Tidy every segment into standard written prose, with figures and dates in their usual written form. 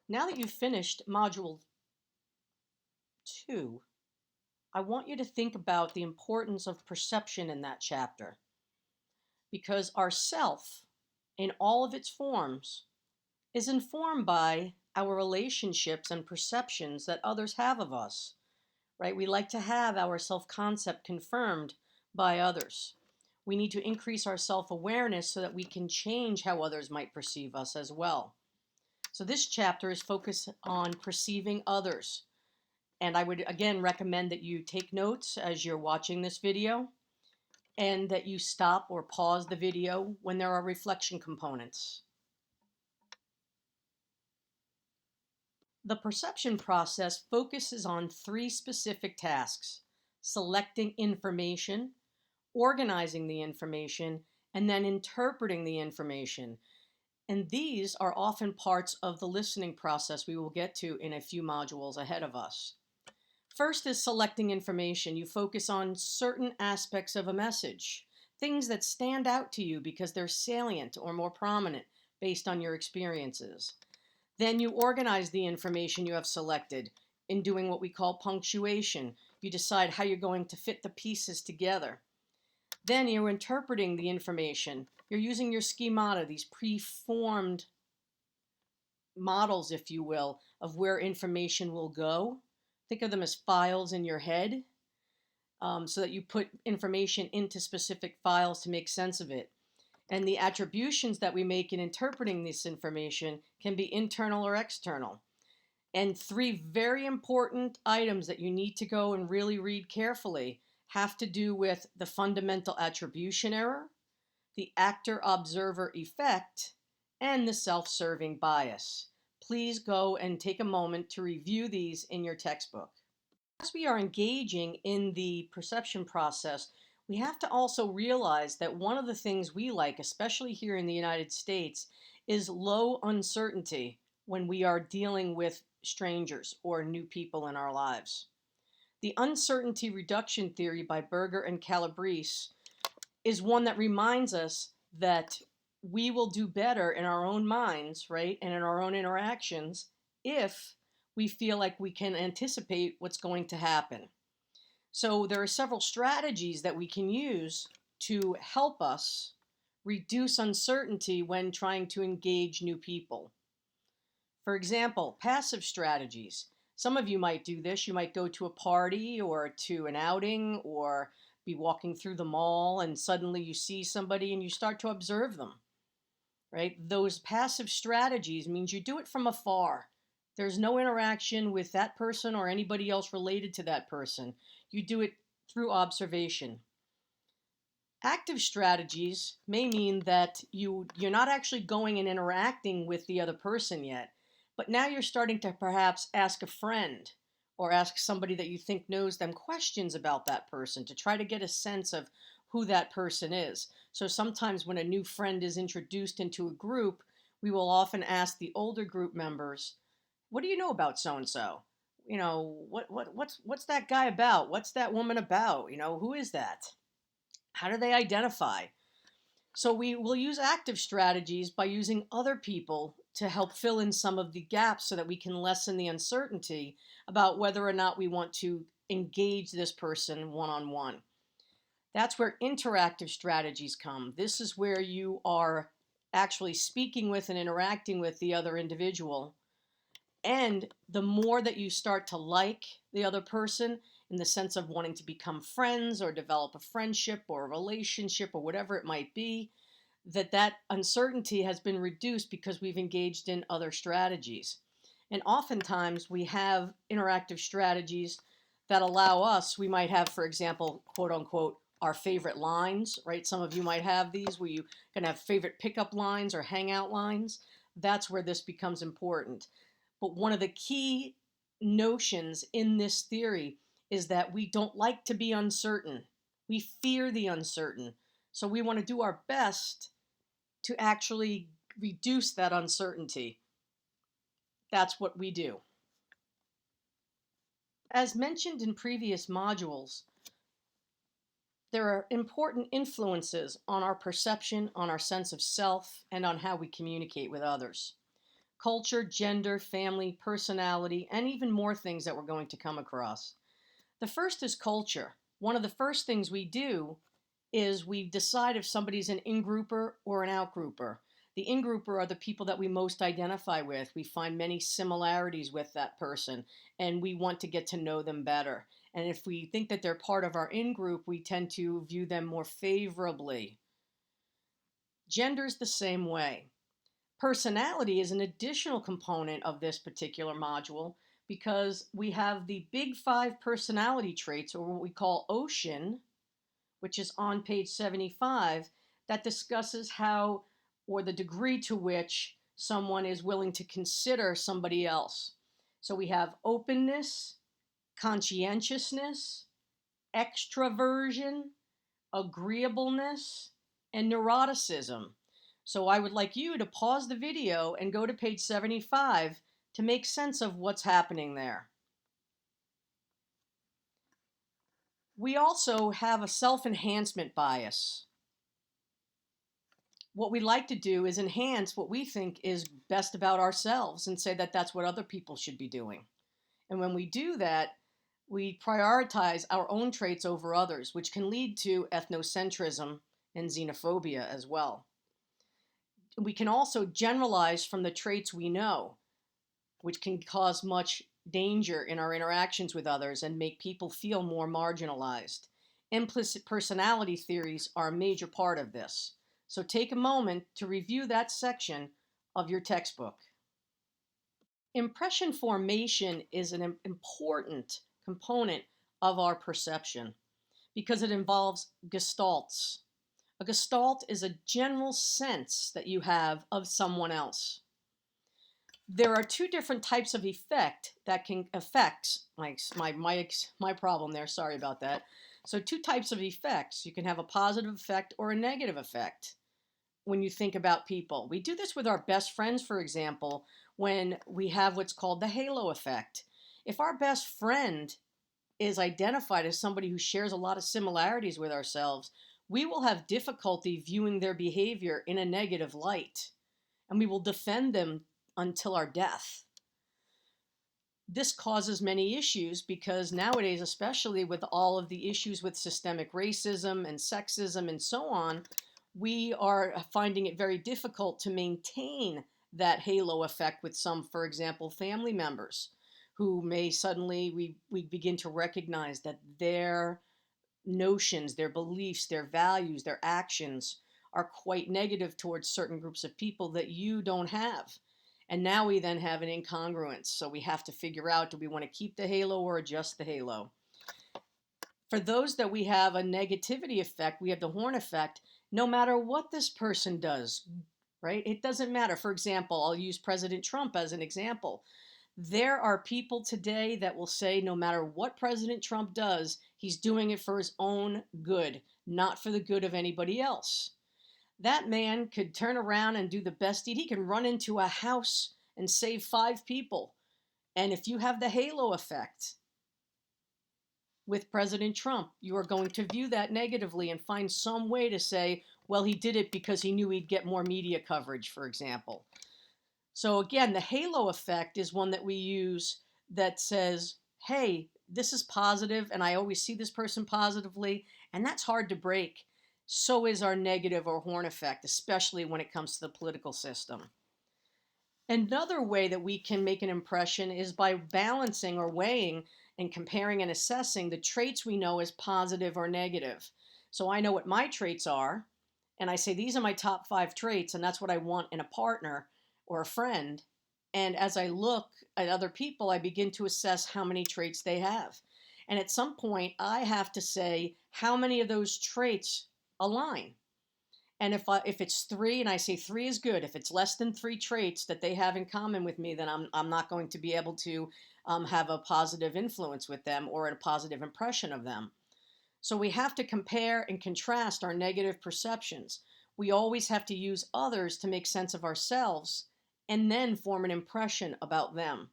Now that you've finished Module 2, I want you to think about the importance of perception in that chapter, because our self, in all of its forms, is informed by our relationships and perceptions that others have of us, right? We like to have our self-concept confirmed by others. We need to increase our self-awareness so that we can change how others might perceive us as well. So this chapter is focused on perceiving others. And I would again recommend that you take notes as you're watching this video and that you stop or pause the video when there are reflection components. The perception process focuses on 3 specific tasks: selecting information, organizing the information, and then interpreting the information. And these are often parts of the listening process we will get to in a few modules ahead of us. First is selecting information. You focus on certain aspects of a message, things that stand out to you because they're salient or more prominent based on your experiences. Then you organize the information you have selected in doing what we call punctuation. You decide how you're going to fit the pieces together. Then you're interpreting the information. You're using your schemata, these preformed models, if you will, of where information will go. Think of them as files in your head, so that you put information into specific files to make sense of it. And the attributions that we make in interpreting this information can be internal or external. And 3 very important items that you need to go and really read carefully have to do with the fundamental attribution error, the actor-observer effect, and the self-serving bias. Please go and take a moment to review these in your textbook. As we are engaging in the perception process, we have to also realize that one of the things we like, especially here in the United States, is low uncertainty when we are dealing with strangers or new people in our lives. The uncertainty reduction theory by Berger and Calabrese is one that reminds us that we will do better in our own minds, right, and in our own interactions if we feel like we can anticipate what's going to happen. So there are several strategies that we can use to help us reduce uncertainty when trying to engage new people. For example, passive strategies. Some of you might do this. You might go to a party or to an outing or be walking through the mall and suddenly you see somebody and you start to observe them, right? Those passive strategies means you do it from afar. There's no interaction with that person or anybody else related to that person. You do it through observation. Active strategies may mean that you're not actually going and interacting with the other person yet, but now you're starting to perhaps ask a friend or ask somebody that you think knows them questions about that person to try to get a sense of who that person is. So sometimes when a new friend is introduced into a group, we will often ask the older group members, what do you know about so-and-so? You know, what's that guy about? What's that woman about? You know, who is that? How do they identify? So we will use active strategies by using other people to help fill in some of the gaps so that we can lessen the uncertainty about whether or not we want to engage this person one-on-one. That's where interactive strategies come. This is where you are actually speaking with and interacting with the other individual. And the more that you start to like the other person in the sense of wanting to become friends or develop a friendship or a relationship or whatever it might be, that uncertainty has been reduced because we've engaged in other strategies. And oftentimes we have interactive strategies that allow us, we might have, for example, quote unquote, our favorite lines, right? Some of you might have these where you can have favorite pickup lines or hangout lines. That's where this becomes important. But one of the key notions in this theory is that we don't like to be uncertain. We fear the uncertain. So we want to do our best to actually reduce that uncertainty. That's what we do. As mentioned in previous modules, there are important influences on our perception, on our sense of self, and on how we communicate with others. culture, gender, family, personality, and even more things that we're going to come across. The first is culture. One of the first things we do is we decide if somebody's an in-grouper or an out-grouper. The in-grouper are the people that we most identify with. We find many similarities with that person, and we want to get to know them better. And if we think that they're part of our in-group, we tend to view them more favorably. Gender's the same way. Personality is an additional component of this particular module because we have the big 5 personality traits, or what we call OCEAN, which is on page 75, that discusses how, or the degree to which, someone is willing to consider somebody else. So we have openness, conscientiousness, extraversion, agreeableness, and neuroticism. So I would like you to pause the video and go to page 75 to make sense of what's happening there. We also have a self-enhancement bias. What we like to do is enhance what we think is best about ourselves and say that that's what other people should be doing. And when we do that, we prioritize our own traits over others, which can lead to ethnocentrism and xenophobia as well. We can also generalize from the traits we know, which can cause much danger in our interactions with others and make people feel more marginalized. Implicit personality theories are a major part of this. So take a moment to review that section of your textbook. Impression formation is an important component of our perception because it involves gestalts. A gestalt is a general sense that you have of someone else. There are 2 different types of effect that can affect my problem there. Sorry about that. So 2 types of effects. You can have a positive effect or a negative effect when you think about people. We do this with our best friends, for example, when we have what's called the halo effect. If our best friend is identified as somebody who shares a lot of similarities with ourselves, we will have difficulty viewing their behavior in a negative light, and we will defend them until our death. This causes many issues because nowadays, especially with all of the issues with systemic racism and sexism and so on, we are finding it very difficult to maintain that halo effect with some, for example, family members who may suddenly, we begin to recognize that their notions, their beliefs, their values, their actions are quite negative towards certain groups of people that you don't have. And now we then have an incongruence. So we have to figure out, do we want to keep the halo or adjust the halo? For those that we have a negativity effect, we have the horn effect, no matter what this person does, right? It doesn't matter. For example, I'll use President Trump as an example. There are people today that will say no matter what President Trump does, he's doing it for his own good, not for the good of anybody else. That man could turn around and do the best deed. He can run into a house and save 5 people. And if you have the halo effect with President Trump, you are going to view that negatively and find some way to say, well, he did it because he knew he'd get more media coverage, for example. So again, the halo effect is one that we use that says, hey, this is positive and I always see this person positively, and that's hard to break. So is our negative or horn effect, especially when it comes to the political system. Another way that we can make an impression is by balancing or weighing and comparing and assessing the traits we know as positive or negative. So I know what my traits are, and I say these are my top 5 traits, and that's what I want in a partner or a friend. And as I look at other people, I begin to assess how many traits they have. And at some point, I have to say how many of those traits align. And if it's 3 and I say 3 is good, if it's less than 3 traits that they have in common with me, then I'm not going to be able to have a positive influence with them or a positive impression of them. So we have to compare and contrast our negative perceptions. We always have to use others to make sense of ourselves and then form an impression about them.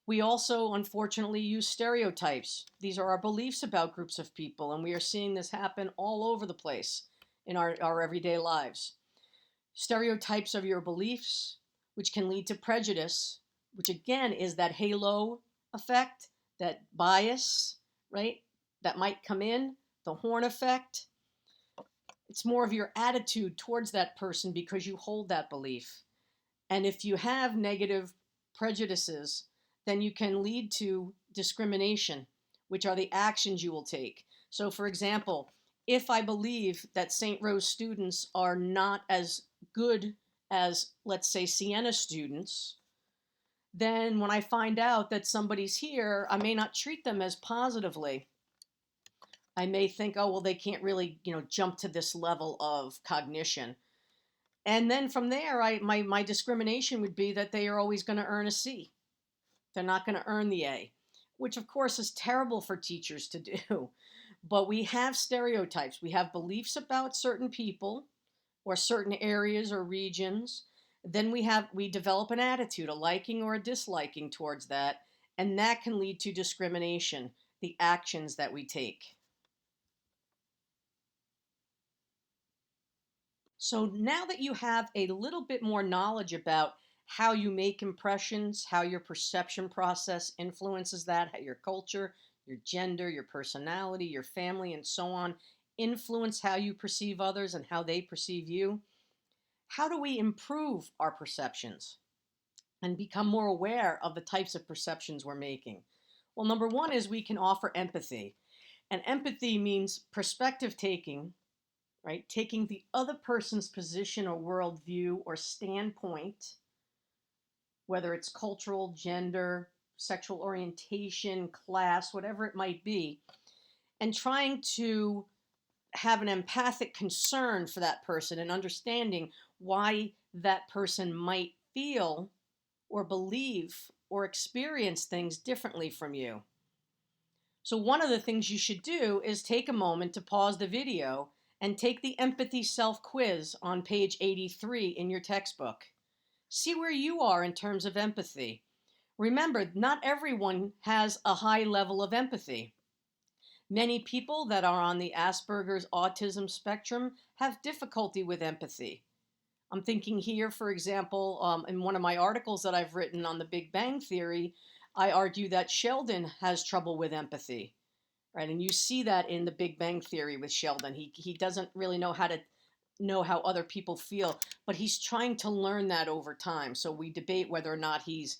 We also, unfortunately, use stereotypes. These are our beliefs about groups of people, and we are seeing this happen all over the place in our everyday lives. Stereotypes of your beliefs, which can lead to prejudice, which again is that halo effect, that bias, right? That might come in, the horn effect. It's more of your attitude towards that person because you hold that belief. And if you have negative prejudices, then you can lead to discrimination, which are the actions you will take. So, for example, if I believe that St. Rose students are not as good as, let's say, Siena students, then when I find out that somebody's here, I may not treat them as positively. I may think, oh, well, they can't really, jump to this level of cognition. And then from there, my discrimination would be that they are always going to earn a C. They're not going to earn the A, which of course is terrible for teachers to do. But we have stereotypes. We have beliefs about certain people or certain areas or regions. Then we develop an attitude, a liking or a disliking towards that, and that can lead to discrimination, the actions that we take. So now that you have a little bit more knowledge about how you make impressions, how your perception process influences that, how your culture, your gender, your personality, your family, and so on influence how you perceive others and how they perceive you, how do we improve our perceptions and become more aware of the types of perceptions we're making? Well, number one is we can offer empathy. And empathy means perspective taking, right? Taking the other person's position or worldview or standpoint, whether it's cultural, gender, sexual orientation, class, whatever it might be, and trying to have an empathic concern for that person and understanding why that person might feel or believe or experience things differently from you. So one of the things you should do is take a moment to pause the video and take the empathy self-quiz on page 83 in your textbook. See where you are in terms of empathy. Remember, not everyone has a high level of empathy. Many people that are on the Asperger's autism spectrum have difficulty with empathy. I'm thinking here, for example, in one of my articles that I've written on the Big Bang Theory, I argue that Sheldon has trouble with empathy, right? And you see that in the Big Bang Theory with Sheldon. He doesn't really know how other people feel, but he's trying to learn that over time. So we debate whether or not he's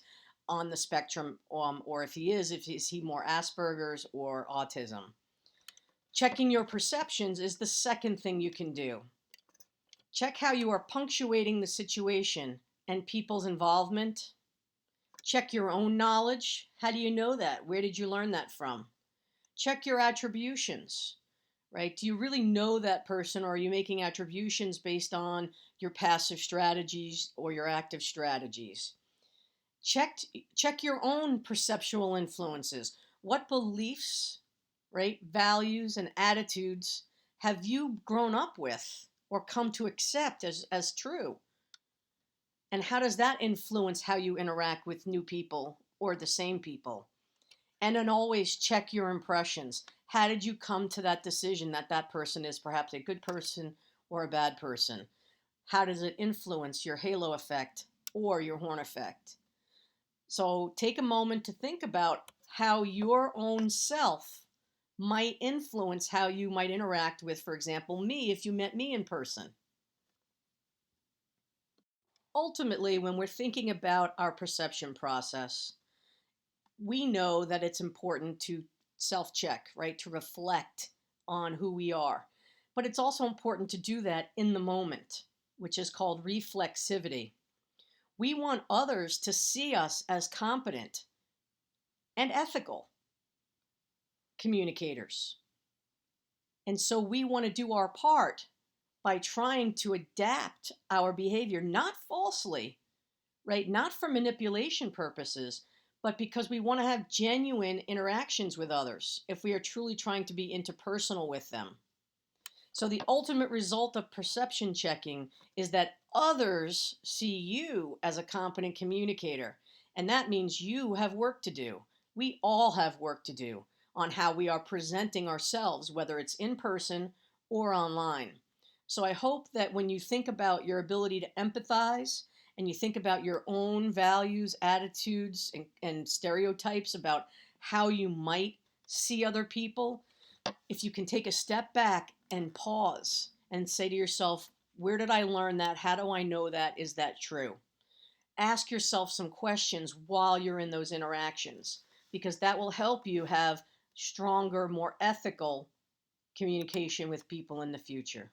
on the spectrum, or if he is he more Asperger's or autism. Checking your perceptions is the second thing you can do. Check how you are punctuating the situation and people's involvement. Check your own knowledge. How do you know that? Where did you learn that from? Check your attributions, right? Do you really know that person, or are you making attributions based on your passive strategies or your active strategies? Check your own perceptual influences. What beliefs, right, values and attitudes have you grown up with or come to accept as true? And how does that influence how you interact with new people or the same people? And then always check your impressions. How did you come to that decision that that person is perhaps a good person or a bad person? How does it influence your halo effect or your horn effect? So take a moment to think about how your own self might influence how you might interact with, for example, me if you met me in person. Ultimately, when we're thinking about our perception process, we know that it's important to self-check, right? To reflect on who we are. But it's also important to do that in the moment, which is called reflexivity. We want others to see us as competent and ethical communicators. And so we want to do our part by trying to adapt our behavior, not falsely, right? Not for manipulation purposes, but because we want to have genuine interactions with others if we are truly trying to be interpersonal with them. So the ultimate result of perception checking is that others see you as a competent communicator, and that means you have work to do. We all have work to do on how we are presenting ourselves, whether it's in person or online. So I hope that when you think about your ability to empathize and you think about your own values, attitudes, and stereotypes about how you might see other people, if you can take a step back and pause and say to yourself, where did I learn that? How do I know that? Is that true? Ask yourself some questions while you're in those interactions, because that will help you have stronger, more ethical communication with people in the future.